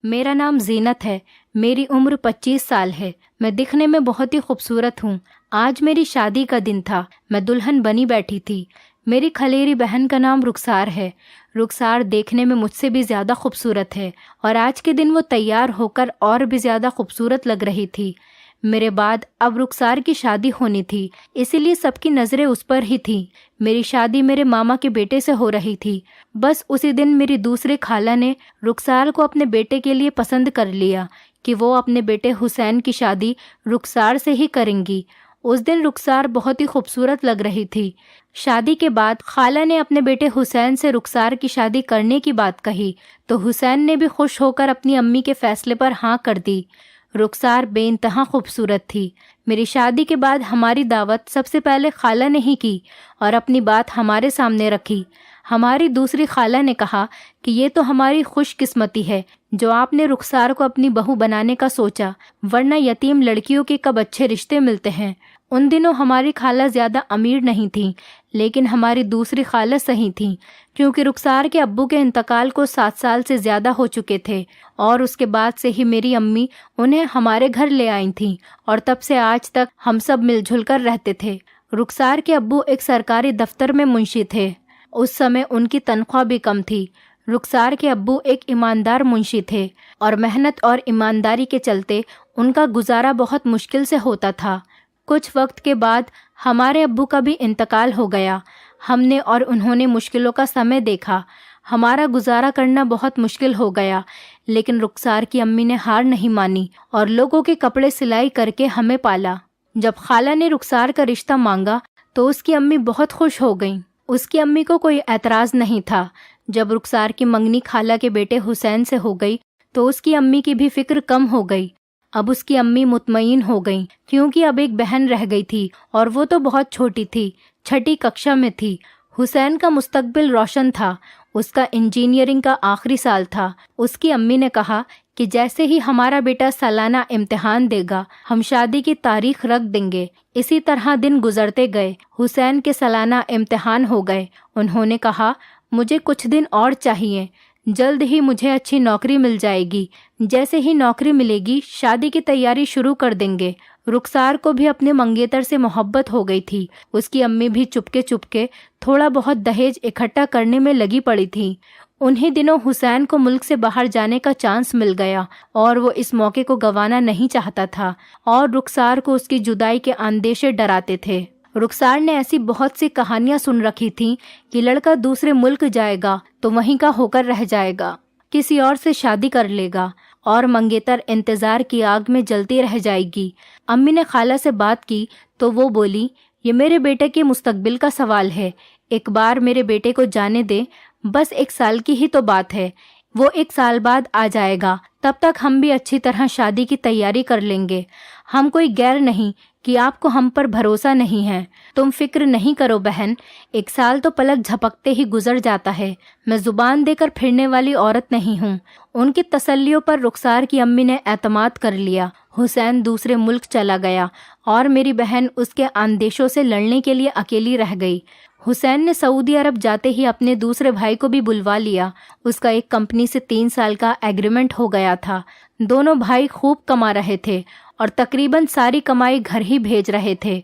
میرا نام زینت ہے، میری عمر 25 سال ہے، میں دکھنے میں بہت ہی خوبصورت ہوں۔ آج میری شادی کا دن تھا، میں دلہن بنی بیٹھی تھی۔ میری کھلیری بہن کا نام رخسار ہے۔ رخسار دیکھنے میں مجھ سے بھی زیادہ خوبصورت ہے اور آج کے دن وہ تیار ہو کر اور بھی زیادہ خوبصورت لگ رہی تھی۔ میرے بعد اب رخسار کی شادی ہونی تھی، اسی لیے سب کی نظریں اس پر ہی تھیں۔ میری شادی میرے ماما کے بیٹے سے ہو رہی تھی۔ بس اسی دن میری دوسری خالہ نے رخسار کو اپنے بیٹے کے لیے پسند کر لیا کہ وہ اپنے بیٹے حسین کی شادی رخسار سے ہی کریں گی۔ اس دن رخسار بہت ہی خوبصورت لگ رہی تھی۔ شادی کے بعد خالہ نے اپنے بیٹے حسین سے رخسار کی شادی کرنے کی بات کہی تو حسین نے بھی خوش ہو کر اپنی امی کے فیصلے پر ہاں کر دی۔ رخسار بے انتہا خوبصورت تھی۔ میری شادی کے بعد ہماری دعوت سب سے پہلے خالہ نے ہی کی اور اپنی بات ہمارے سامنے رکھی۔ ہماری دوسری خالہ نے کہا کہ یہ تو ہماری خوش قسمتی ہے جو آپ نے رخسار کو اپنی بہو بنانے کا سوچا، ورنہ یتیم لڑکیوں کے کب اچھے رشتے ملتے ہیں۔ ان دنوں ہماری خالہ زیادہ امیر نہیں تھیں، لیکن ہماری دوسری خالہ صحیح تھیں، کیونکہ رخسار کے ابو کے انتقال کو 7 سال سے زیادہ ہو چکے تھے اور اس کے بعد سے ہی میری امی انہیں ہمارے گھر لے آئی تھیں اور تب سے آج تک ہم سب مل جل کر رہتے تھے۔ رخسار کے ابو ایک سرکاری دفتر میں منشی تھے۔ اس سمے ان کی تنخواہ بھی کم تھی۔ رخسار کے ابو ایک ایماندار منشی تھے اور محنت اور ایمانداری کے چلتے ان کا گزارا بہت مشکل سے ہوتا تھا۔ کچھ وقت کے بعد ہمارے ابو کا بھی انتقال ہو گیا۔ ہم نے اور انہوں نے مشکلوں کا سمے دیکھا، ہمارا گزارا کرنا بہت مشکل ہو گیا، لیکن رخسار کی امی نے ہار نہیں مانی اور لوگوں کے کپڑے سلائی کر کے ہمیں پالا۔ جب خالہ نے رخسار کا رشتہ مانگا تو اس کی امی بہت خوش ہو گئیں۔ اس کی امی کو کوئی اعتراض نہیں تھا۔ جب رخسار کی منگنی خالہ کے بیٹے حسین سے ہو گئی تو اس کی امی کی بھی فکر کم ہو گئی۔ اب اس کی امی مطمئن ہو گئیں کیونکہ اب ایک بہن رہ گئی تھی اور وہ تو بہت چھوٹی تھی، 6ٹھی ککشا میں تھی۔ حسین کا مستقبل روشن تھا، اس کا انجینئرنگ کا آخری سال تھا۔ اس کی امی نے کہا کہ جیسے ہی ہمارا بیٹا سالانہ امتحان دے گا ہم شادی کی تاریخ رکھ دیں گے۔ اسی طرح دن گزرتے گئے، حسین کے سالانہ امتحان ہو گئے۔ انہوں نے کہا مجھے کچھ دن اور چاہیے، جلد ہی مجھے اچھی نوکری مل جائے گی، جیسے ہی نوکری ملے گی شادی کی تیاری شروع کر دیں گے۔ رخسار کو بھی اپنے منگیتر سے محبت ہو گئی تھی۔ اس کی امی بھی چپکے تھوڑا بہت دہیج اکٹھا کرنے میں لگی پڑی تھی۔ انہی دنوں حسین کو ملک سے باہر جانے کا چانس مل گیا اور وہ اس موقع کو گنوانا نہیں چاہتا تھا اور رخسار کو اس کی جدائی کے اندیشے ڈراتے تھے۔ رخسار نے ایسی بہت سی کہانیاں سن رکھی تھیں کہ لڑکا دوسرے ملک جائے گا تو وہیں کا ہو کر رہ جائے گا، کسی اور سے شادی کر لے گا اور منگیتر انتظار کی آگ میں جلتی رہ جائے گی۔ امی نے خالہ سے بات کی تو وہ بولی یہ میرے بیٹے کے مستقبل کا سوال ہے، ایک بار میرے بیٹے کو جانے دے، بس 1 سال کی ہی تو بات ہے، وہ 1 سال بعد آ جائے گا، تب تک ہم بھی اچھی طرح شادی کی تیاری کر لیں گے۔ ہم کوئی غیر نہیں کہ آپ کو ہم پر بھروسہ نہیں ہے، تم فکر نہیں کرو بہن، 1 سال تو پلک جھپکتے ہی گزر جاتا ہے، میں زبان دے کر پھرنے والی عورت نہیں ہوں۔ ان کی تسلیوں پر رخسار کی امی نے اعتماد کر لیا۔ حسین دوسرے ملک چلا گیا اور میری بہن اس کے اندیشوں سے لڑنے کے لیے اکیلی رہ گئی۔ حسین نے سعودی عرب جاتے ہی اپنے دوسرے بھائی کو بھی بلوا لیا۔ اس کا ایک کمپنی سے 3 سال کا ایگریمنٹ ہو گیا تھا۔ دونوں بھائی خوب کما رہے تھے اور تقریباً ساری کمائی گھر ہی بھیج رہے تھے۔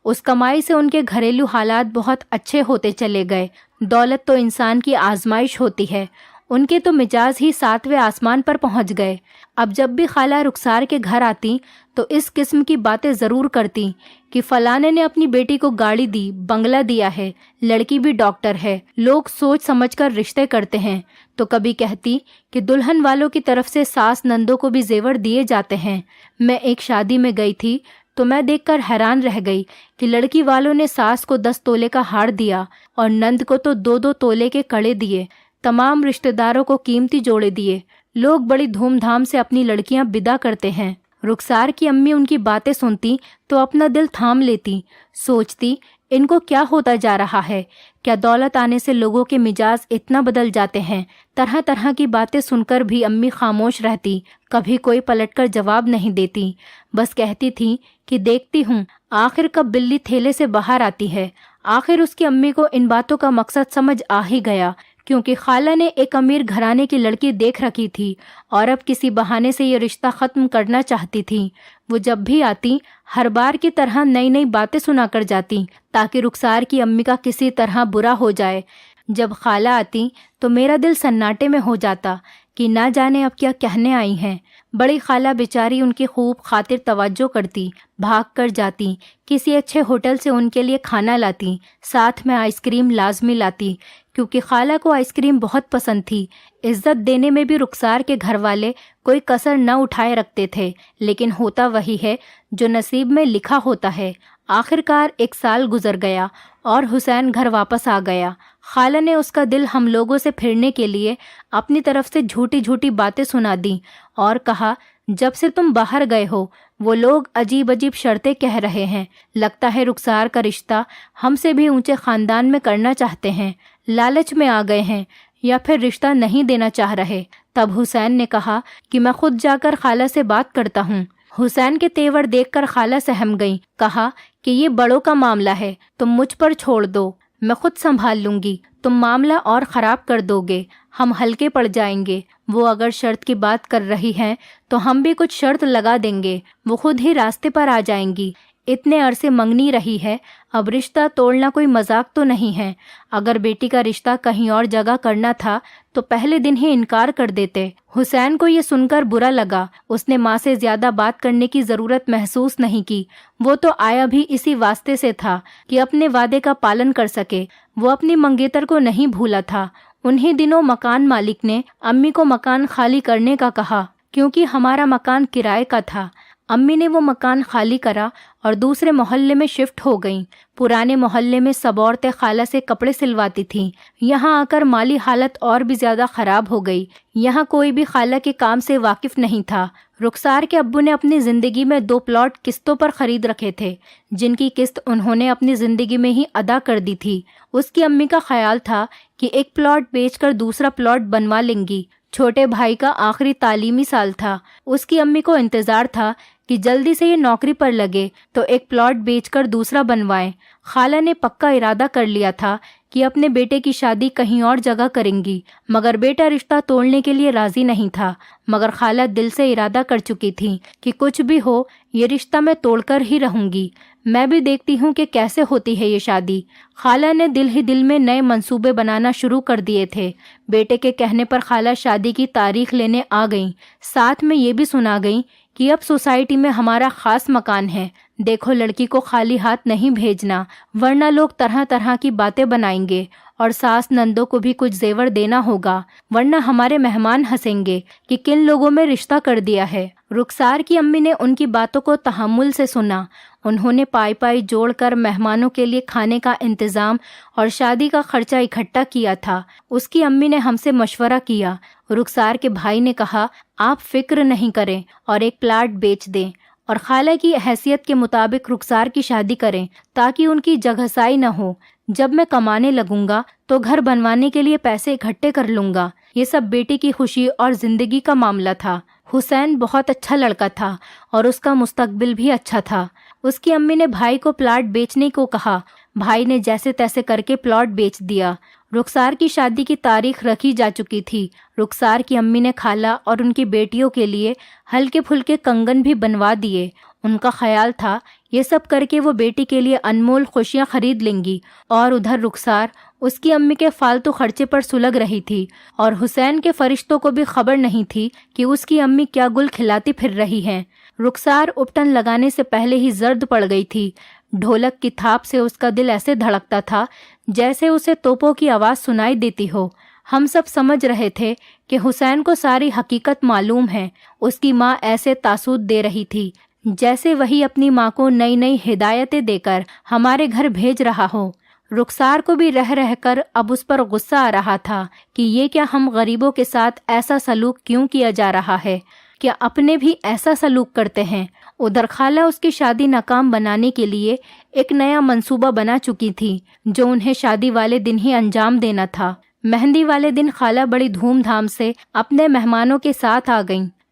اس کمائی سے ان کے گھریلو حالات بہت اچھے ہوتے چلے گئے۔ دولت تو انسان کی آزمائش ہوتی ہے، ان کے تو مزاج ہی 7ویں آسمان پر پہنچ گئے۔ اب جب بھی خالہ رخسار کے گھر آتی تو اس قسم کی باتیں ضرور کرتی کہ فلانے نے اپنی بیٹی کو گاڑی دی، بنگلہ دیا ہے، لڑکی بھی ڈاکٹر ہے، لوگ سوچ سمجھ کر رشتے کرتے ہیں۔ تو کبھی کہتی کہ دلہن والوں کی طرف سے ساس نندوں کو بھی زیور دیے جاتے ہیں۔ میں ایک شادی میں گئی تھی تو میں دیکھ کر حیران رہ گئی کہ لڑکی والوں نے ساس کو 10 تولے کا ہار دیا اور نند کو تو 2-2 تولے کے کڑے دیے، تمام رشتہ داروں کو قیمتی جوڑے دیے۔ لوگ بڑی دھوم دھام سے اپنی لڑکیاں بدا کرتے ہیں۔ رخسار کی امی ان کی باتیں سنتی تو اپنا دل تھام لیتی، سوچتی ان کو کیا ہوتا جا رہا ہے، کیا دولت آنے سے لوگوں کے مزاج اتنا بدل جاتے ہیں۔ طرح طرح کی باتیں سن کر بھی امی خاموش رہتی، کبھی کوئی پلٹ کر جواب نہیں دیتی، بس کہتی تھی کہ دیکھتی ہوں آخر کب بلی تھیلے سے باہر آتی ہے۔ آخر اس کی امی کو ان باتوں کا مقصد سمجھ آ ہی گیا کیونکہ خالہ نے ایک امیر گھرانے کی لڑکی دیکھ رکھی تھی اور اب کسی بہانے سے یہ رشتہ ختم کرنا چاہتی تھی۔ وہ جب بھی آتی ہر بار کی طرح نئی نئی باتیں سنا کر جاتی تاکہ رخسار کی امی کا کسی طرح برا ہو جائے۔ جب خالہ آتی تو میرا دل سناٹے میں ہو جاتا کہ نہ جانے اب کیا کہنے آئی ہیں۔ بڑی خالہ بیچاری ان کی خوب خاطر توجہ کرتی، بھاگ کر جاتی، کسی اچھے ہوٹل سے ان کے لیے کھانا لاتی، ساتھ میں آئس کریم لازمی لاتی کیونکہ خالہ کو آئس کریم بہت پسند تھی۔ عزت دینے میں بھی رخسار کے گھر والے کوئی کسر نہ اٹھائے رکھتے تھے، لیکن ہوتا وہی ہے جو نصیب میں لکھا ہوتا ہے۔ آخر کار 1 سال گزر گیا اور حسین گھر واپس آ گیا۔ خالہ نے اس کا دل ہم لوگوں سے پھرنے کے لیے اپنی طرف سے جھوٹی جھوٹی باتیں سنا دیں اور کہا، جب سے تم باہر گئے ہو وہ لوگ عجیب عجیب شرطیں کہہ رہے ہیں، لگتا ہے رخسار کا رشتہ ہم سے بھی اونچے خاندان میں کرنا چاہتے ہیں، لالچ میں آ گئے ہیں یا پھر رشتہ نہیں دینا چاہ رہے۔ تب حسین نے کہا کہ میں خود جا کر خالہ سے بات کرتا ہوں۔ حسین کے تیور دیکھ کر خالہ سہم گئیں، کہا کہ یہ بڑوں کا معاملہ ہے، تم مجھ پر چھوڑ دو، میں خود سنبھال لوں گی، تم معاملہ اور خراب کر دو گے، ہم ہلکے پڑ جائیں گے۔ وہ اگر شرط کی بات کر رہی ہیں تو ہم بھی کچھ شرط لگا دیں گے، وہ خود ہی راستے پر آ جائیں گی۔ اتنے عرصے منگنی رہی ہے، اب رشتہ توڑنا کوئی مذاق تو نہیں ہے۔ اگر بیٹی کا رشتہ کہیں اور جگہ کرنا تھا تو پہلے دن ہی انکار کر دیتے۔ حسین کو یہ سن کر برا لگا، اس نے ماں سے زیادہ بات کرنے کی ضرورت محسوس نہیں کی۔ وہ تو آیا بھی اسی واسطے سے تھا کہ اپنے وعدے کا پالن کر سکے۔ وہ اپنی منگیتر کو نہیں بھولا تھا۔ انہی دنوں مکان مالک نے امی کو مکان خالی کرنے کا کہا کیونکہ ہمارا مکان کرائے کا تھا۔ امی نے وہ مکان خالی کرا اور دوسرے محلے میں شفٹ ہو گئیں۔ پرانے محلے میں سب عورتیں خالہ سے کپڑے سلواتی تھیں۔ یہاں آ کر مالی حالت اور بھی زیادہ خراب ہو گئی۔ یہاں کوئی بھی خالہ کے کام سے واقف نہیں تھا۔ رخسار کے ابو نے اپنی زندگی میں 2 پلاٹ قسطوں پر خرید رکھے تھے، جن کی قسط انہوں نے اپنی زندگی میں ہی ادا کر دی تھی۔ اس کی امی کا خیال تھا کہ ایک پلاٹ بیچ کر دوسرا پلاٹ بنوا لیں گی۔ چھوٹے بھائی کا آخری تعلیمی سال تھا۔ اس کی امی کو انتظار تھا کہ جلدی سے یہ نوکری پر لگے تو ایک پلاٹ بیچ کر دوسرا بنوائیں۔ خالہ نے پکا ارادہ کر لیا تھا کہ اپنے بیٹے کی شادی کہیں اور جگہ کریں گی، مگر بیٹا رشتہ توڑنے کے لیے راضی نہیں تھا۔ مگر خالہ دل سے ارادہ کر چکی تھی کہ کچھ بھی ہو یہ رشتہ میں توڑ کر ہی رہوں گی، میں بھی دیکھتی ہوں کہ کیسے ہوتی ہے یہ شادی۔ خالہ نے دل ہی دل میں نئے منصوبے بنانا شروع کر دیے تھے۔ بیٹے کے کہنے پر خالہ شادی کی تاریخ لینے آ گئیں، ساتھ میں یہ بھی سنا گئیں کہ اب سوسائٹی میں ہمارا خاص مکان ہے، دیکھو لڑکی کو خالی ہاتھ نہیں بھیجنا ورنہ لوگ طرح طرح کی باتیں بنائیں گے، اور ساس نندوں کو بھی کچھ زیور دینا ہوگا ورنہ ہمارے مہمان ہنسیں گے کہ کن لوگوں میں رشتہ کر دیا ہے۔ رخسار کی امی نے ان کی باتوں کو تحمل سے سنا۔ انہوں نے پائی جوڑ کر مہمانوں کے لیے کھانے کا انتظام اور شادی کا خرچہ اکٹھا کیا تھا۔ اس کی امی نے ہم سے مشورہ کیا۔ رخسار کے بھائی نے کہا، آپ فکر نہیں کریں اور ایک پلاٹ بیچ دیں اور خالہ کی حیثیت کے مطابق رخسار کی شادی کریں تاکہ ان کی جگہسائی نہ ہو۔ جب میں کمانے لگوں گا تو گھر بنوانے کے لیے پیسے اکٹھے کر لوں گا۔ یہ سب بیٹی کی خوشی اور زندگی کا معاملہ تھا۔ حسین بہت اچھا لڑکا تھا اور اس کا مستقبل بھی اچھا تھا۔ اس کی امی نے بھائی کو پلاٹ بیچنے کو کہا۔ بھائی نے جیسے تیسے کر کے پلاٹ بیچ دیا۔ رخسار کی شادی کی تاریخ رکھی جا چکی تھی۔ رخسار کی امی نے خالہ اور ان کی بیٹیوں کے لیے ہلکے پھلکے کنگن بھی بنوا دیے۔ ان کا خیال تھا یہ سب کر کے وہ بیٹی کے لیے انمول خوشیاں خرید لیں گی، اور ادھر رخسار اس کی امی کے فالتو خرچے پر سلگ رہی تھی، اور حسین کے فرشتوں کو بھی خبر نہیں تھی کہ اس کی امی کیا گل کھلاتی پھر رہی ہیں۔ رخسار اپٹن لگانے سے پہلے ہی زرد پڑ گئی تھی۔ ڈھولک کی تھاپ سے اس کا دل ایسے دھڑکتا تھا جیسے اسے توپوں کی آواز سنائی دیتی ہو۔ ہم سب سمجھ رہے تھے کہ حسین کو ساری حقیقت معلوم ہے۔ اس کی ماں ایسے تاثر دے رہی تھی جیسے وہی اپنی ماں کو نئی نئی ہدایتیں دے کر ہمارے گھر بھیج رہا ہو۔ رخسار کو بھی رہ رہ کر اب اس پر غصہ آ رہا تھا کہ یہ کیا ہم غریبوں کے ساتھ ایسا سلوک کیوں کیا جا رہا ہے، کیا اپنے بھی ایسا سلوک کرتے ہیں۔ ادھر خالہ اس کی شادی ناکام بنانے کے لیے ایک نیا منصوبہ بنا چکی تھی جو انہیں شادی والے دن ہی انجام دینا تھا۔ مہندی والے دن خالہ بڑی دھوم دھام سے اپنے مہمانوں کے ساتھ آ گئیں۔